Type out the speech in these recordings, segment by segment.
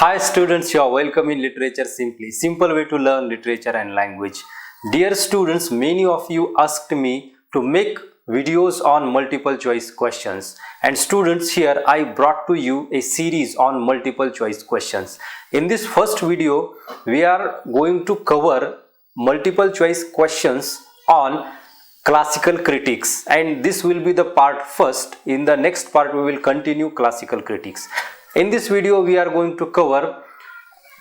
Hi students, you are welcome in Literature Simply, simple way to learn literature and language. Dear students, many of you asked me to make videos on multiple choice questions, and students, here I brought to you a series on multiple choice questions. In this first video, we are going to cover multiple choice questions on classical critics, and this will be the part first. In the next part we will continue classical critics. In this video we are going to cover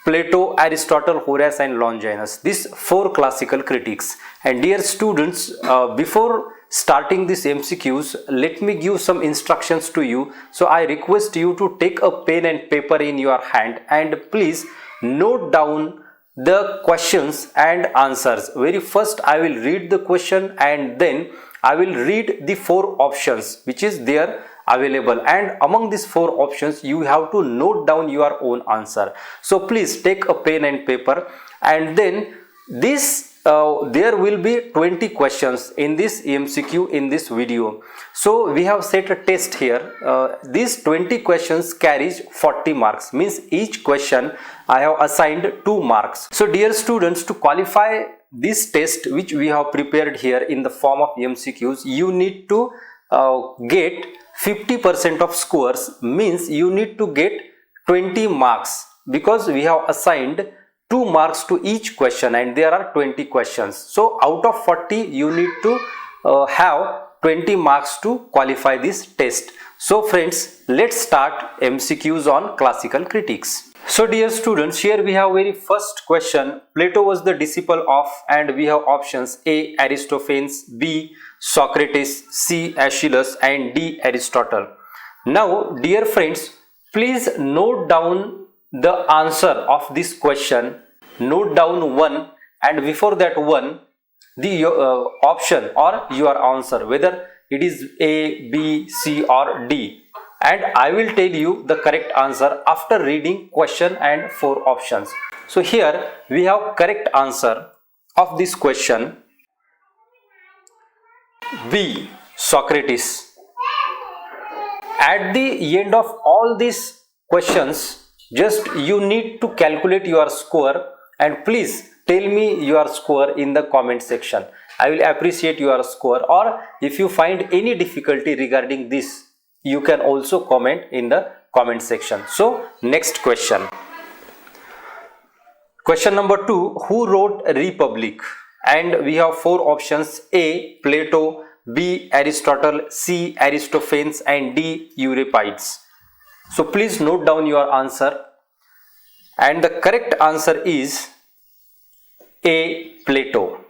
Plato, Aristotle, Horace and Longinus, these four classical critics. And dear students, before starting this MCQs, let me give some instructions to you. So I request you to take a pen and paper in your hand and please note down the questions and answers. Very first I will read the question and then I will read the four options which is there available, and among these four options you have to note down your own answer. So please take a pen and paper, and then this there will be 20 questions in this MCQ in this video. So we have set a test here. These 20 questions carries 40 marks, means each question I have assigned 2 marks. So dear students, to qualify this test which we have prepared here in the form of MCQs, you need to get 50% of scores, means you need to get 20 marks, because we have assigned 2 marks to each question and there are 20 questions. So out of 40 you need to have 20 marks to qualify this test. So friends, let's start MCQs on classical critics. So dear students, here we have very first question. Plato was the disciple of, and we have options A. Aristophanes, B. Socrates, C. Aeschylus and D. Aristotle. Now dear friends, please note down the answer of this question. Note down 1, and before that 1 the option or your answer, whether it is A, B, C or D, and I will tell you the correct answer after reading question and 4 options. So here we have correct answer of this question, B. Socrates. At the end of all these questions, just you need to calculate your score, and please tell me your score in the comment section. I will appreciate your score, or if you find any difficulty regarding this, you can also comment in the comment section. So next question. Question number 2. Who wrote Republic? And we have 4 options: A. Plato, B. Aristotle, C. Aristophanes and D. Euripides. So please note down your answer, and the correct answer is A. Plato.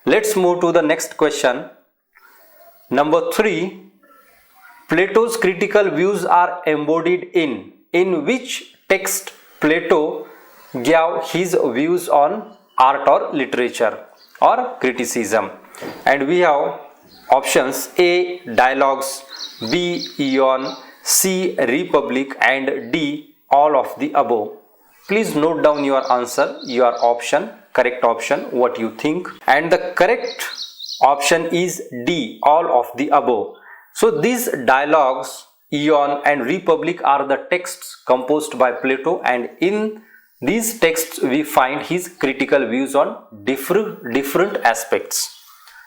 Let's move to the next question. Number 3. Plato's critical views are embodied in which text Plato gave his views on art or literature or criticism? And we have options A. Dialogues, B. Ion, C. Republic and D. all of the above. Please note down your answer, your option, correct option, what you think, and the correct option is D. all of the above. So these dialogues, Ion and Republic are the texts composed by Plato, and in these texts we find his critical views on different aspects.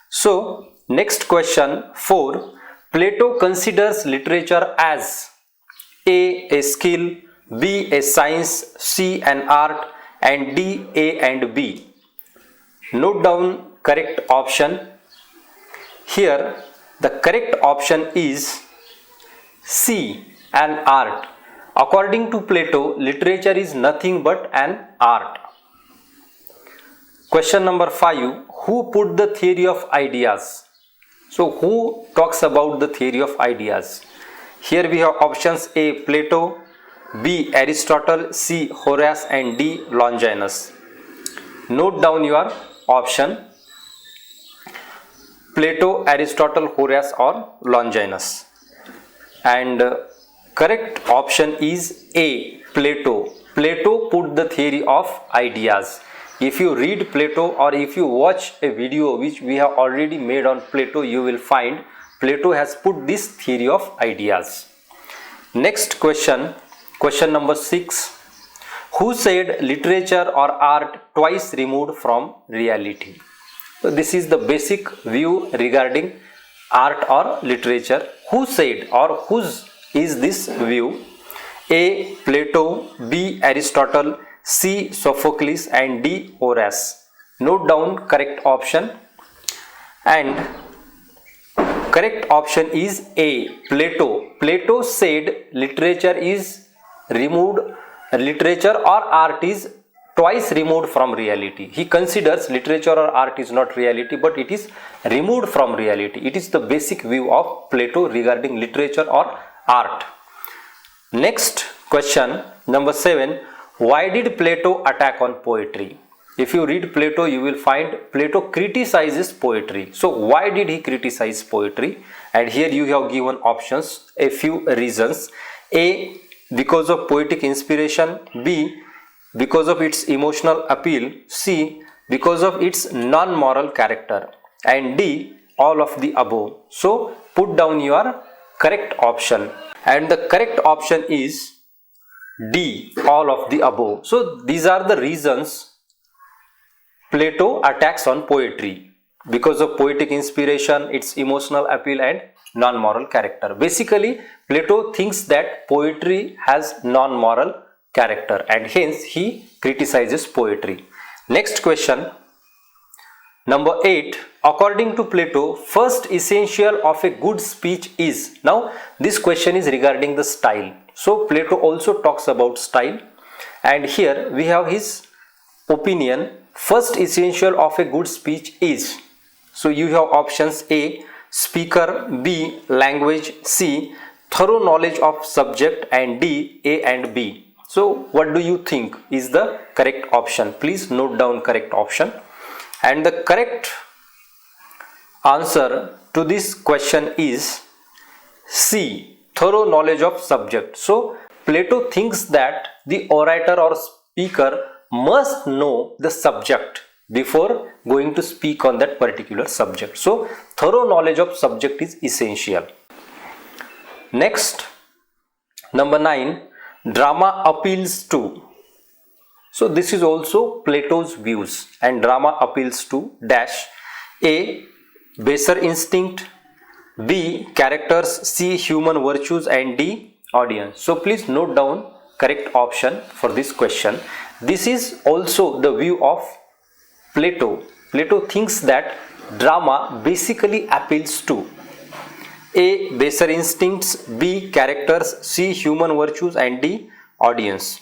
So next question 4. Plato considers literature as A. skill, B. a science, C. an art and D. A and B. Note down correct option. Here the correct option is C. an art. According to Plato, literature is nothing but an art. Question number 5. Who put the theory of ideas? So who talks about the theory of ideas? Here we have options A. Plato, B. Aristotle, C. Horace and D. Longinus. Note down your option: Plato, Aristotle, Horace or Longinus. And correct option is A. Plato. Plato put the theory of ideas. If you read Plato or if you watch a video which we have already made on Plato, you will find Plato has put this theory of ideas. Next question, question number 6. who said literature or art twice removed from reality. So this is the basic view regarding art or literature. Who said or whose is this view? A. Plato, B. Aristotle, C. Sophocles and D. Horace. Note down correct option, and correct option is A. Plato. Plato said literature or art is twice removed from reality. He considers literature or art is not reality, but it is removed from reality. It is the basic view of Plato regarding literature or art. Next question, number 7. Why did Plato attack on poetry? If you read Plato, you will find Plato criticizes poetry. So why did he criticize poetry? And here you have given options, a few reasons. A. Because of poetic inspiration. B. Because of its emotional appeal. C. Because of its non-moral character. And D. All of the above. So put down your correct option. And the correct option is D. All of the above. So these are the reasons Plato attacks on poetry: because of poetic inspiration, its emotional appeal and non-moral character. Basically, Plato thinks that poetry has non-moral character and hence he criticizes poetry. Next question, number 8. According to Plato, first essential of a good speech is. Now, this question is regarding the style. So, Plato also talks about style, and here we have his opinion. First essential of a good speech is. So you have options: A. Speaker, B. Language, C. Thorough knowledge of subject, and D. A and B. So what do you think is the correct option? Please note down correct option. And the correct answer to this question is C. Thorough knowledge of subject. So Plato thinks that the orator or speaker must know the subject before going to speak on that particular subject. So thorough knowledge of subject is essential. Next, number 9. Drama appeals to. So this is also Plato's views, and drama appeals to dash. A. Baser instinct, B. Characters, C. Human virtues, and D. Audience. So please note down correct option for this question. This is also the view of Plato. Plato thinks that drama basically appeals to A. Baser instincts, B. Characters, C. Human virtues, and D. Audience.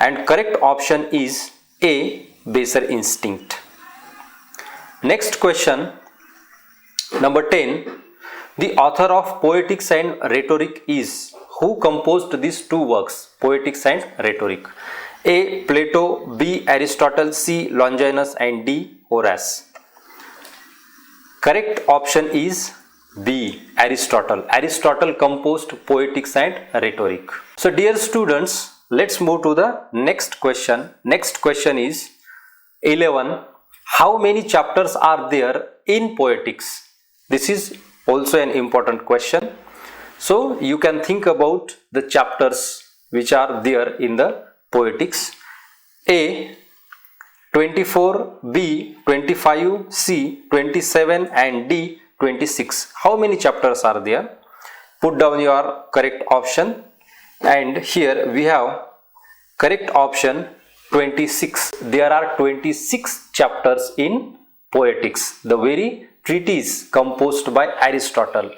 And correct option is A. Baser instinct. Next question, number 10. The author of Poetics and Rhetoric is. Who composed these two works, Poetics and Rhetoric? A. Plato, B. Aristotle, C. Longinus, and D. Horace. Correct option is B. Aristotle. Aristotle composed Poetics and Rhetoric. So dear students, let's move to the next question. Next question is 11. How many chapters are there in Poetics? This is also an important question. So you can think about the chapters which are there in the Poetics. A. 24, B. 25, C. 27, and D. 26. How many chapters are there? Put down your correct option, and here we have correct option 26. There are 26 chapters in Poetics, the very treatise composed by Aristotle,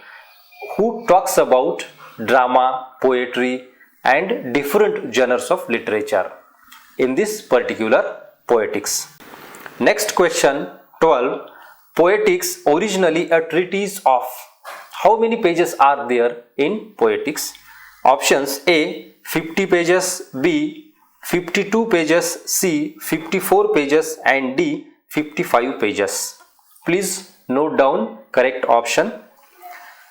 who talks about drama, poetry, and different genres of literature in this particular Poetics. Next question 12. Poetics, originally a treatise of. How many pages are there in Poetics? Options: A. 50 pages, B. 52 pages, C. 54 pages, and D. 55 pages. Please note down correct option.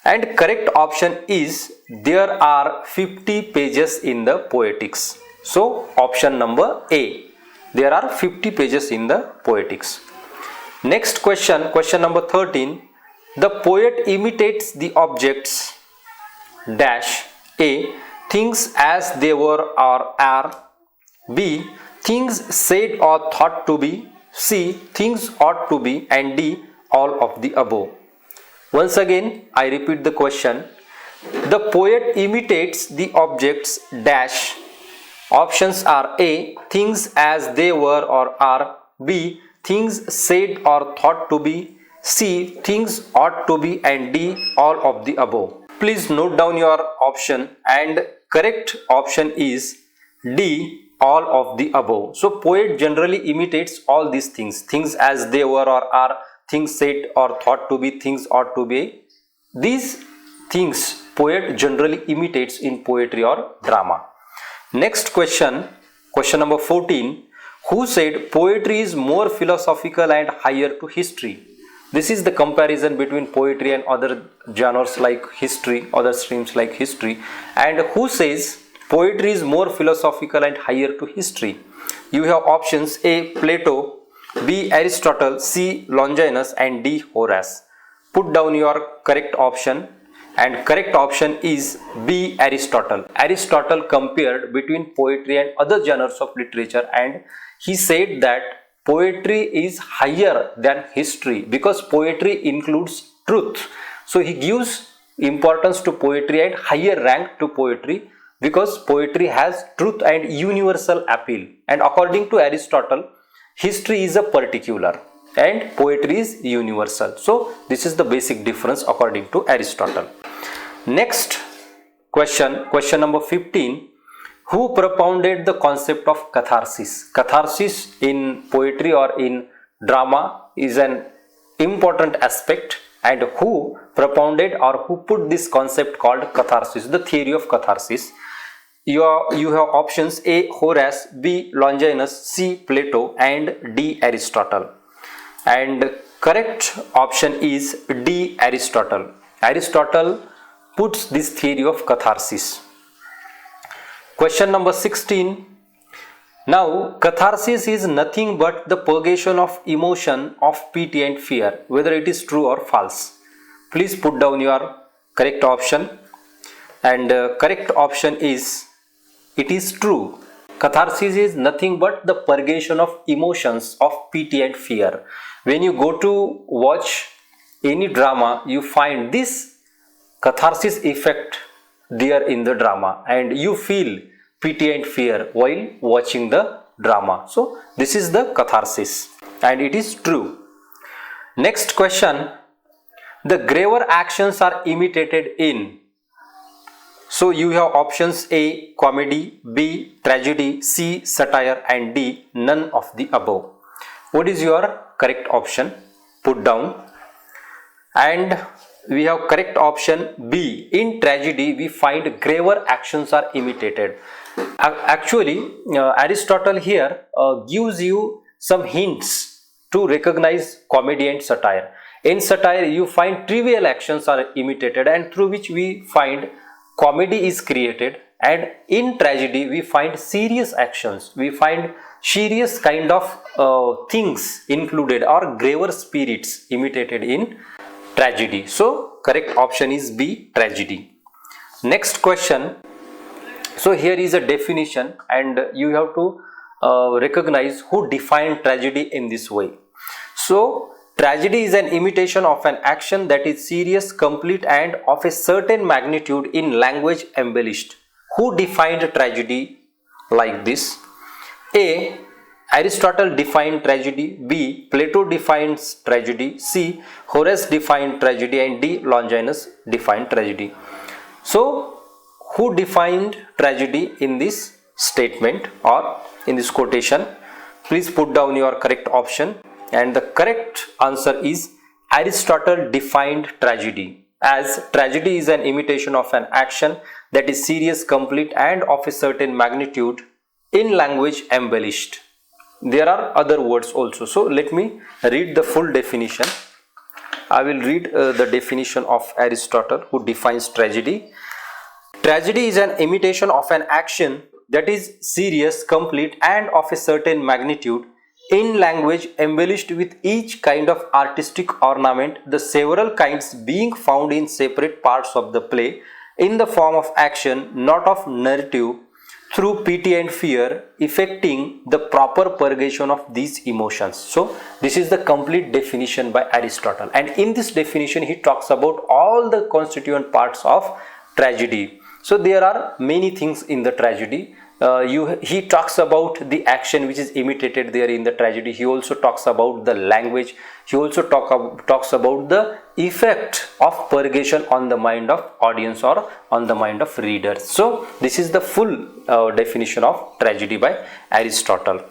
And correct option is there are 50 pages in the Poetics. So option number A. There are 50 pages in the Poetics. Next question, question number 13. The poet imitates the objects dash. A. Things as they were or are. B. Things said or thought to be. C. Things ought to be. And D. All of the above. Once again, I repeat the question. The poet imitates the objects dash. Options are A. Things as they were or are. B. Things said or thought to be. C. Things ought to be. And D. All of the above. Please note down your option, and correct option is D. All of the above. So poet generally imitates all these things as they were or are, things said or thought to be, things ought to be. These things poet generally imitates in poetry or drama. Next question, question number 14. Who said poetry is more philosophical and higher to history? This is the comparison between poetry and other genres like history, other streams like history. And who says poetry is more philosophical and higher to history? You have options A. Plato, B. Aristotle, C. Longinus, and D. Horace. Put down your correct option, and correct option is B. Aristotle. Aristotle compared between poetry and other genres of literature, and he said that poetry is higher than history because poetry includes truth. So he gives importance to poetry and higher rank to poetry because poetry has truth and universal appeal. And according to Aristotle, history is a particular and poetry is universal. So this is the basic difference according to Aristotle. Next question, question number 15. Who propounded the concept of catharsis? Catharsis in poetry or in drama is an important aspect, and who propounded or who put this concept called catharsis, the theory of catharsis? You have options A. Horace, B. Longinus, C. Plato, and D. Aristotle. And correct option is D. Aristotle. Aristotle puts this theory of catharsis. Question number 16. Now, catharsis is nothing but the purgation of emotion of pity and fear, whether it is true or false. Please put down your correct option, and correct option is it is true. Catharsis is nothing but the purgation of emotions of pity and fear. When you go to watch any drama, you find this catharsis effect there in the drama, and you feel pity and fear while watching the drama. So this is the catharsis, and it is true. Next question. The graver actions are imitated in. So you have options A. Comedy, B. Tragedy, C. Satire, and D. None of the above. What is your correct option? Put down. And we have correct option B. In tragedy, we find graver actions are imitated. Actually, Aristotle here gives you some hints to recognize comedy and satire. In satire, you find trivial actions are imitated, and through which we find comedy is created. And in tragedy, we find serious actions. We find serious kind of things included, or graver spirits imitated in tragedy. So correct option is B. Tragedy. Next question. So here is a definition, and you have to recognize who defined tragedy in this way. So tragedy is an imitation of an action that is serious, complete, and of a certain magnitude in language embellished. Who defined tragedy like this? A. Aristotle defined tragedy. B. Plato defines tragedy. C. Horace defined tragedy, and D. Longinus defined tragedy. So who defined tragedy in this statement or in this quotation? Please put down your correct option, and the correct answer is Aristotle defined tragedy as tragedy is an imitation of an action that is serious, complete, and of a certain magnitude in language embellished. There are other words also. So let me read the full definition. I will read the definition of Aristotle, who defines tragedy. Tragedy is an imitation of an action that is serious, complete, and of a certain magnitude in language embellished with each kind of artistic ornament, the several kinds being found in separate parts of the play in the form of action, not of narrative, through pity and fear, effecting the proper purgation of these emotions. So this is the complete definition by Aristotle, and in this definition he talks about all the constituent parts of tragedy. So there are many things in the tragedy. He talks about the action which is imitated there in the tragedy. He also talks about the language. He also talks about the effect of purgation on the mind of audience or on the mind of readers. So this is the full definition of tragedy by Aristotle.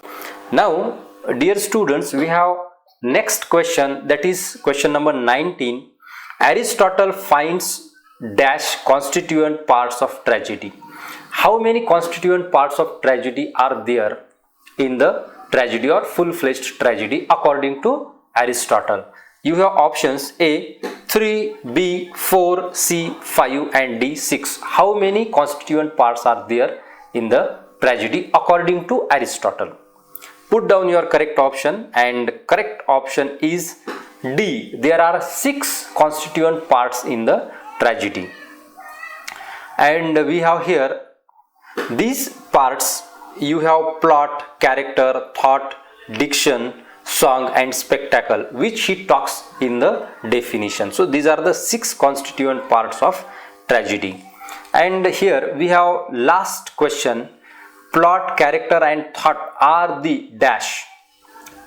Now, dear students, we have next question, that is question number 19. Aristotle finds dash constituent parts of tragedy. How many constituent parts of tragedy are there in the tragedy or full-fledged tragedy according to Aristotle? You have options A 3, B 4, C 5 and D 6. How many constituent parts are there in the tragedy according to Aristotle? Put down your correct option, and correct option is D. There are 6 constituent parts in the tragedy. And we have here these parts. You have plot, character, thought, diction, song and spectacle, which he talks in the definition. So these are the 6 constituent parts of tragedy. And here we have last question. Plot, character and thought are the dash.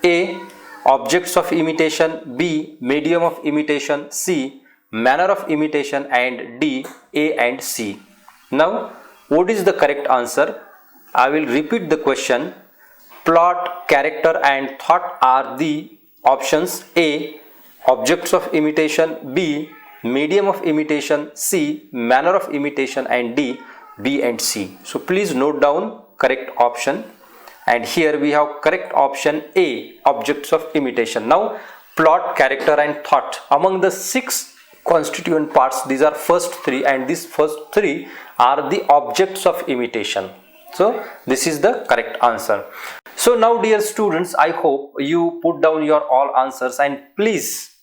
A. Objects of imitation. B. Medium of imitation. C. Manner of imitation. And D. A and C. Now, what is the correct answer? I will repeat the question. Plot, character and thought are the options. A. Objects of imitation. B. Medium of imitation. C. Manner of imitation. And D. B and C. So please note down correct option. And here we have correct option A. Objects of imitation. Now, plot, character and thought, among the 6 constituent parts, these are first 3, and these first 3 are the objects of imitation. So this is the correct answer. So now, dear students, I hope you put down your all answers, and please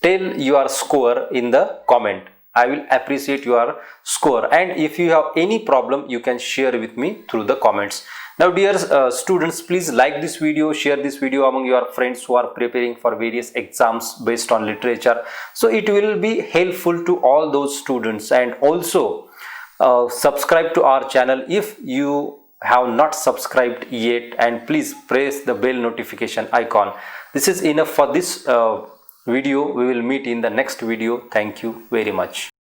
tell your score in the comment. I will appreciate your score, and if you have any problem, you can share with me through the comments. Now, dear students, please like this video, share this video among your friends who are preparing for various exams based on literature. So it will be helpful to all those students, and also subscribe to our channel if you have not subscribed yet, and please press the bell notification icon. This is enough for this video. We will meet in the next video. Thank you very much.